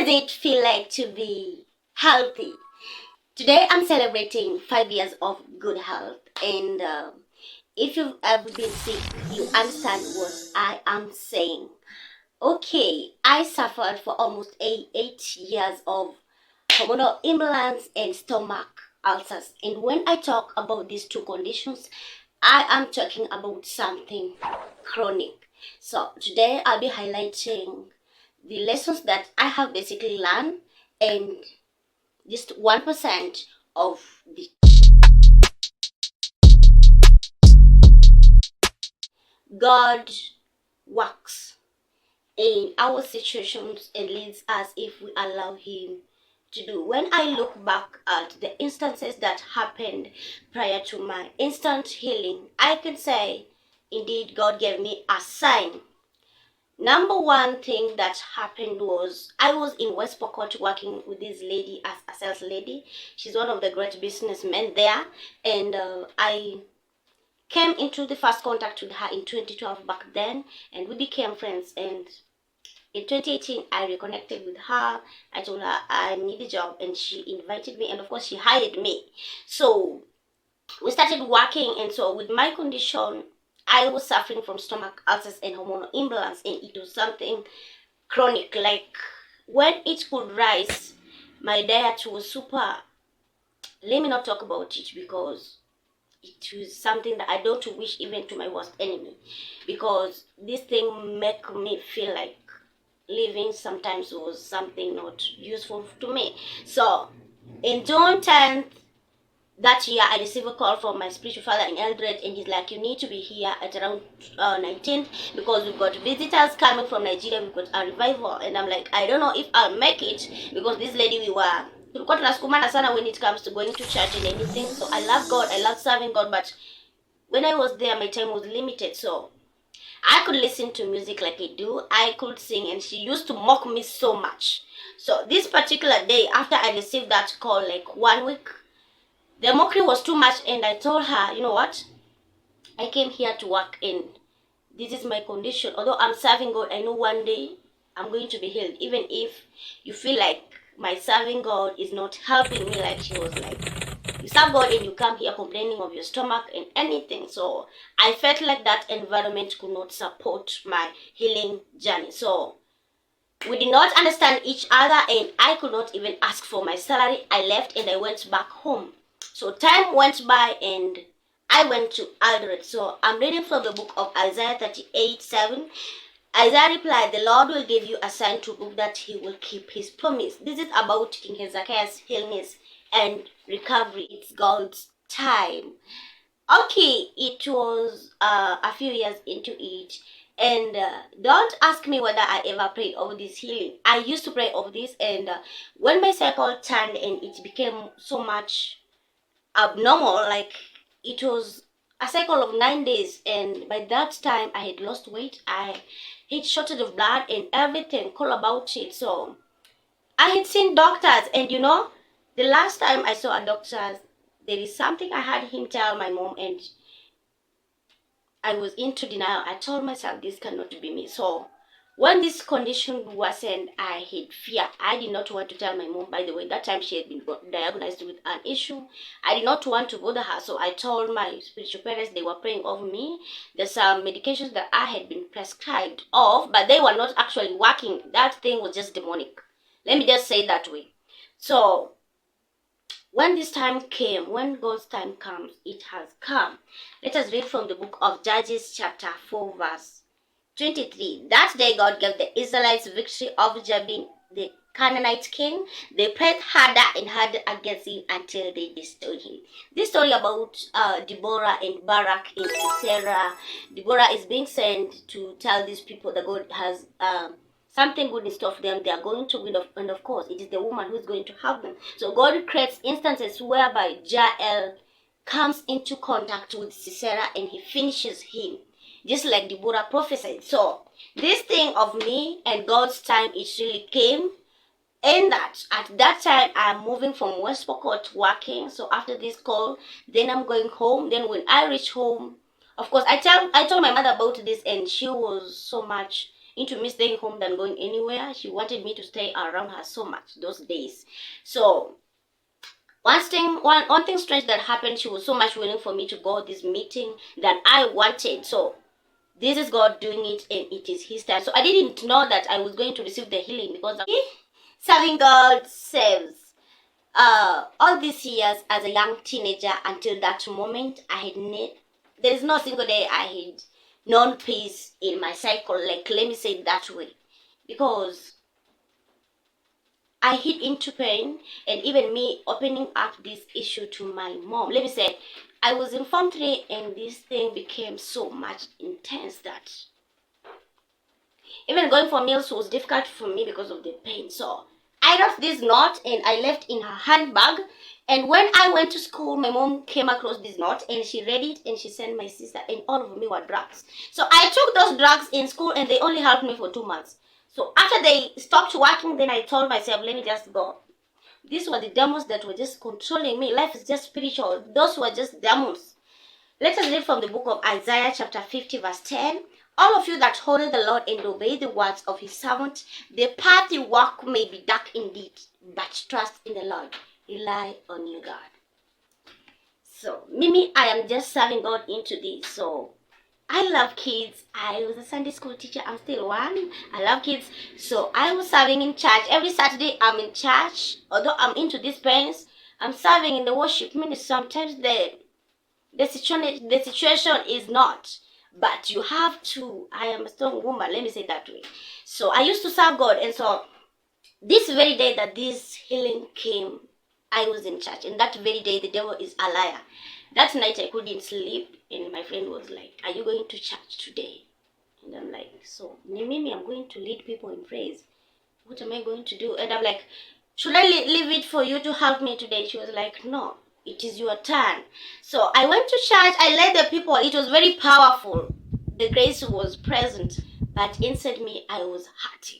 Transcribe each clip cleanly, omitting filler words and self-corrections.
does it feel like to be healthy? Today I'm celebrating 5 years of good health, and if you've ever been sick, you understand what I am saying. Okay, I suffered for almost 8 years of hormonal imbalance and stomach ulcers, and when I talk about these two conditions, I am talking about something chronic. So today I'll be highlighting the lessons that I have basically learned and just 1% of the God works in our situations and leads us if we allow Him to do. When I look back at the instances that happened prior to my instant healing, I can say indeed God gave me a sign. Number one thing that happened was I was in West Pokot working with this lady as a sales lady. She's one of the great businessmen there, and I came into the first contact with her in 2012 back then, and we became friends. And in 2018, I reconnected with her. I told her I need a job, and she invited me, and of course, she hired me. So we started working, and so with my condition, I was suffering from stomach ulcers and hormonal imbalance, and it was something chronic. Like when it could rise, my diet was super. Let me not talk about it because it was something that I don't wish even to my worst enemy, because this thing make me feel like living sometimes was something not useful to me. So in June 10th that year, I received a call from my spiritual father in Eldred, and he's like, you need to be here at around 19th because we've got visitors coming from Nigeria, we've got a revival. And I'm like, I don't know if I'll make it, because this lady tulikuwa tunasukumana sana when it comes to going to church and anything. So I love God, I love serving God, but when I was there, my time was limited. So I could listen to music like I do, I could sing, and she used to mock me so much. So this particular day, after I received that call, like 1 week, the mockery was too much, and I told her, you know what? I came here to work, and this is my condition. Although I'm serving God, I know one day I'm going to be healed. Even if you feel like my serving God is not helping me, like she was like, you serve God and you come here complaining of your stomach and anything. So I felt like that environment could not support my healing journey. So we did not understand each other, and I could not even ask for my salary. I left and I went back home. So time went by and I went to Aldred. So I'm reading from the book of Isaiah 38:7. Isaiah replied, the Lord will give you a sign to prove that He will keep His promise. This is about King Hezekiah's illness and recovery. It's God's time. Okay, it was a few years into it, and don't ask me whether I ever prayed over this healing. I used to pray over this, and when my cycle turned and it became so much abnormal, like it was a cycle of 9 days, and by that time I had lost weight, I had shortage of blood and everything cool about it. So I had seen doctors, and the last time I saw a doctor, there is something I had him tell my mom, and I was into denial. I told myself this cannot be me. So when this condition worsened, I had fear. I did not want to tell my mom. By the way, that time she had been diagnosed with an issue. I did not want to bother her. So I told my spiritual parents. They were praying over me. There's some medications that I had been prescribed of, but they were not actually working. That thing was just demonic. Let me just say it that way. So when this time came, when God's time comes, it has come. Let us read from the book of Judges chapter 4 verse 23. That day God gave the Israelites victory over Jabin, the Canaanite king. They prayed harder and harder against him until they destroyed him. This story about Deborah and Barak in Sisera. Deborah is being sent to tell these people that God has something good in store for them. They are going to win, and of course, it is the woman who is going to have them. So God creates instances whereby Jael comes into contact with Sisera and he finishes him, just like Deborah prophesied. So this thing of me and God's time, it really came. And that at that time I'm moving from West Pokot working. So after this call, then I'm going home. Then when I reach home, of course, I told my mother about this, and she was so much into me staying home than going anywhere. She wanted me to stay around her so much those days. So one thing strange that happened, she was so much willing for me to go this meeting than I wanted. So this is God doing it, and it is His time. So I didn't know that I was going to receive the healing, because serving God saves. All these years as a young teenager until that moment, there is no single day I had known peace in my cycle. Like, let me say it that way, because I hit into pain, and even me opening up this issue to my mom. Let me say, I was informed today, and this thing became so much intense that even going for meals was difficult for me because of the pain. So I wrote this note and I left in her handbag. And when I went to school, my mom came across this note and she read it and she sent my sister, and all of me were drugs. So I took those drugs in school and they only helped me for 2 months. So after they stopped working, then I told myself, let me just go. These were the demons that were just controlling me. Life is just spiritual. Those were just demons. Let us read from the book of Isaiah chapter 50 verse 10. All of you that honor the Lord and obey the words of his servant, the path you walk may be dark indeed, but trust in the Lord. Rely on your God. So, Mimi, I am just serving God into this. So, I love kids. I was a Sunday school teacher. I'm still one. I love kids. So, I was serving in church. Every Saturday, I'm in church. Although I'm into these parents, I'm serving in the worship ministry. Sometimes the situation is not, but you have to. I am a strong woman, let me say that way. So I used to serve God, and so this very day that this healing came, I was in church, and that very day the devil is a liar. That night I couldn't sleep, and my friend was like, are you going to church today? And I'm like, so Mimi, I'm going to lead people in praise. What am I going to do? And I'm like, should I leave it for you to help me today? She was like, no, it is your turn. So I went to church. I led the people. It was very powerful. The grace was present. But inside me, I was hurting.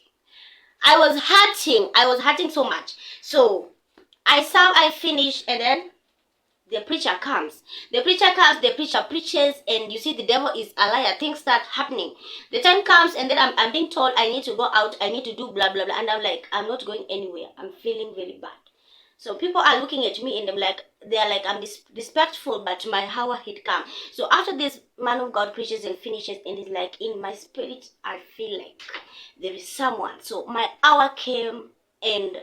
I was hurting so much. So I served, I finished, and then the preacher comes. The preacher preaches, and you see the devil is a liar. Things start happening. The time comes, and then I'm being told I need to go out, I need to do blah, blah, blah. And I'm like, I'm not going anywhere. I'm feeling very bad. So people are looking at me, and they're like, I'm respectful, but my hour had come. So after this man of God preaches and finishes, and it's like, in my spirit, I feel like there is someone. So my hour came, and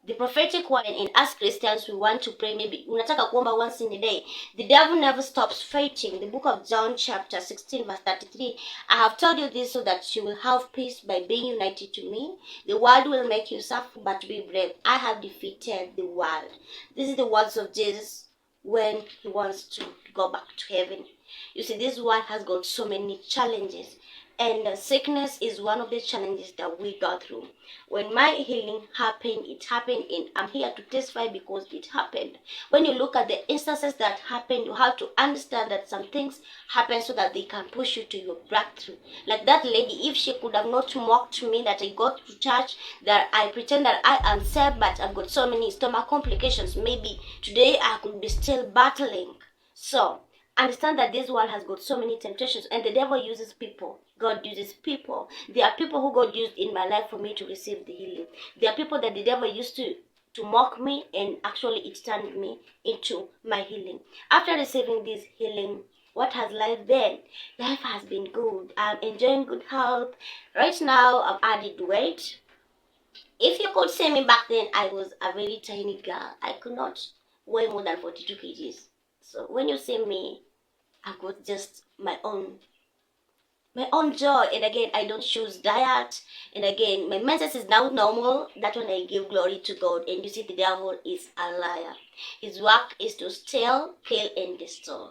the prophetic one, and as Christians we want to pray, maybe unataka kuomba once in a day. The devil never stops fighting. The book of John chapter 16 verse 33, I have told you this so that you will have peace by being united to me. The world will make you suffer, but be brave. I have defeated the world. This is the words of Jesus when he wants to go back to heaven. You see, this world has got so many challenges, and sickness is one of the challenges that we go through. When my healing happened, it happened, and I'm here to testify because it happened. When you look at the instances that happened, you have to understand that some things happen so that they can push you to your breakthrough. Like that lady, if she could have not mocked me that I got to church, that I pretend that I am saved, but I've got so many stomach complications, maybe today I could be still battling. So understand that this world has got so many temptations, and the devil uses people. God uses people. There are people who God used in my life for me to receive the healing. There are people that the devil used to mock me, and actually it turned me into my healing. After receiving this healing, what has life been? Life has been good. I'm enjoying good health. Right now, I've added weight. If you could see me back then, I was a very tiny girl. I could not weigh more than 42 kgs. So when you see me, I've got just my own joy. And again, I don't choose diet. And again, my menses is now normal. That when I give glory to God. And you see, the devil is a liar. His work is to steal, kill, and destroy.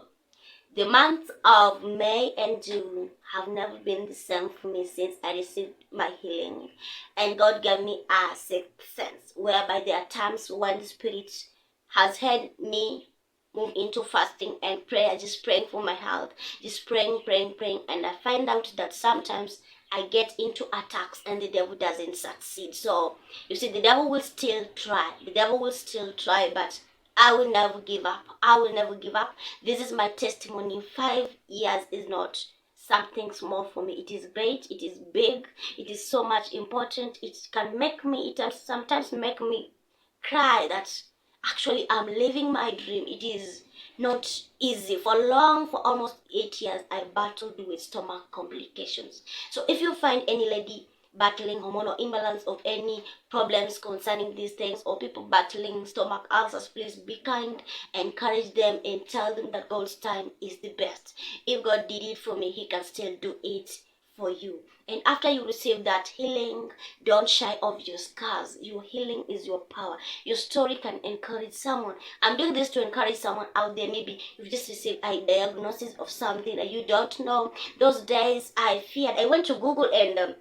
The months of May and June have never been the same for me since I received my healing. And God gave me a sixth sense, whereby there are times when the Spirit has had me move into fasting and prayer, just praying for my health, just praying, and I find out that sometimes I get into attacks and the devil doesn't succeed. So you see, the devil will still try, but I will never give up. This is my testimony. 5 years is not something small for me. It is great, it is big, it is so much important. It can make me, it can sometimes make me cry that actually I'm living my dream. It is not easy. For almost 8 years, I battled with stomach complications. So if you find any lady battling hormonal imbalance or any problems concerning these things, or people battling stomach ulcers, please be kind, encourage them, and tell them that God's time is the best. If God did it for me, He can still do it for you. And after you receive that healing, don't shy of your scars. Your healing is your power. Your story can encourage someone. I'm doing this to encourage someone out there. Maybe you've just received a diagnosis of something that you don't know. Those days I feared. I went to Google and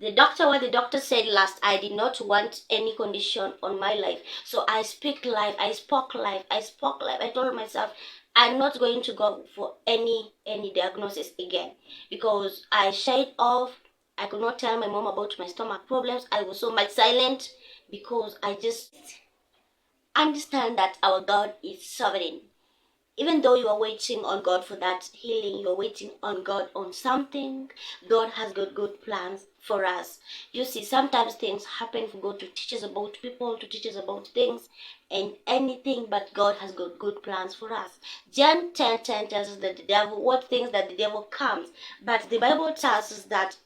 what the doctor said last, I did not want any condition on my life. So I speak life, I spoke life, I spoke life. I told myself, I'm not going to go for any diagnosis again, because I shied off. I could not tell my mom about my stomach problems. I was so much silent because I just understand that our God is sovereign. Even though you are waiting on God for that healing, you're waiting on God on something, God has got good plans for us. You see, sometimes things happen for God to teach us about people, to teach us about things, and anything, but God has got good plans for us. John 10:10 tells us that the devil, what things that the devil comes, but the Bible tells us that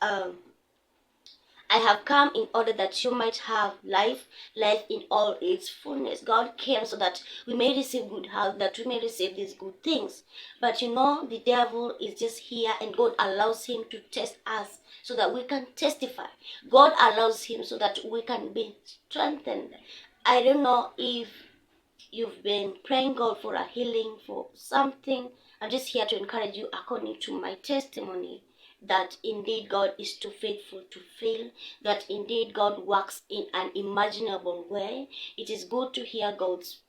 I have come in order that you might have life, life in all its fullness. God came so that we may receive good health, that we may receive these good things. But the devil is just here, and God allows him to test us so that we can testify. God allows him so that we can be strengthened. I don't know if you've been praying God for a healing, for something. I'm just here to encourage you according to my testimony, that indeed God is too faithful to fail, that indeed God works in an imaginable way. It is good to hear God's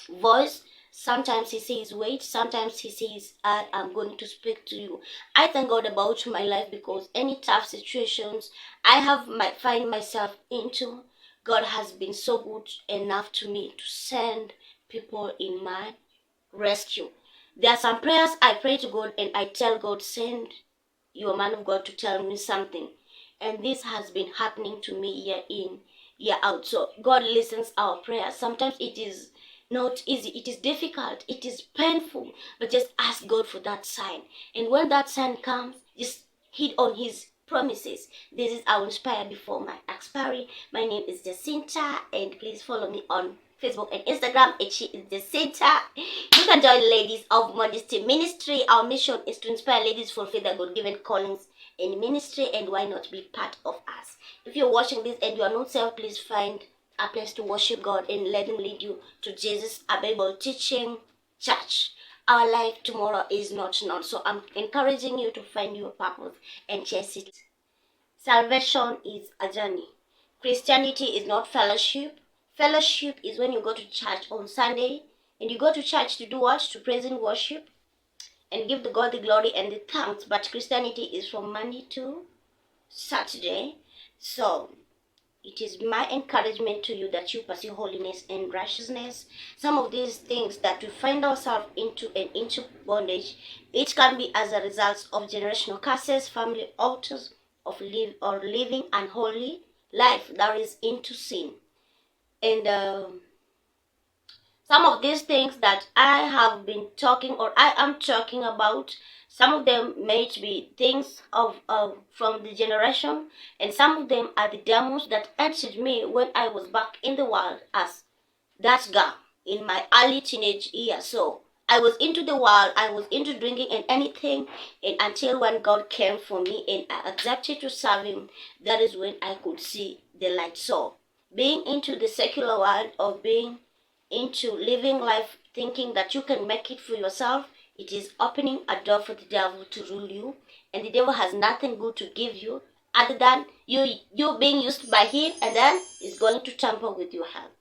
voice. Sometimes He says, wait. Sometimes He says, I'm going to speak to you. I thank God about my life, because any tough situations find myself into, God has been so good enough to me to send people in my rescue. There are some prayers I pray to God and I tell God, send your man of God to tell me something. And this has been happening to me year in, year out. So God listens our prayers. Sometimes it is not easy, it is difficult, it is painful, but just ask God for that sign. And when that sign comes, just hit on His promises. This is our Inspire Before My Expiry. My name is Jacinta, and please follow me on Facebook and Instagram. She is Jacinta. You can join Ladies of Modesty Ministry. Our mission is to inspire ladies to fulfill their God-given callings in ministry, and why not be part of us? If you're watching this and you are not saved, please find a place to worship God and let Him lead you to Jesus, a Bible teaching church. Our life tomorrow is not known, so I'm encouraging you to find your purpose and chase it. Salvation is a journey. Christianity is not fellowship. Fellowship is when you go to church on Sunday, and you go to church to do what? To praise and worship and give the God the glory and the thanks. But Christianity is from Monday to Saturday. So it is my encouragement to you that you pursue holiness and righteousness. Some of these things that we find ourselves into bondage, it can be as a result of generational curses, family altars, of living unholy life that is into sin. And some of these things that I have been talking, or I am talking about, some of them may be things of from the generation, and some of them are the demons that entered me when I was back in the world as that girl in my early teenage years. So I was into the world, I was into drinking and anything, and until when God came for me and I accepted to serve Him, that is when I could see the light. So being into the secular world, or being into living life thinking that you can make it for yourself, it is opening a door for the devil to rule you, and the devil has nothing good to give you other than you being used by him, and then is going to tamper with your health.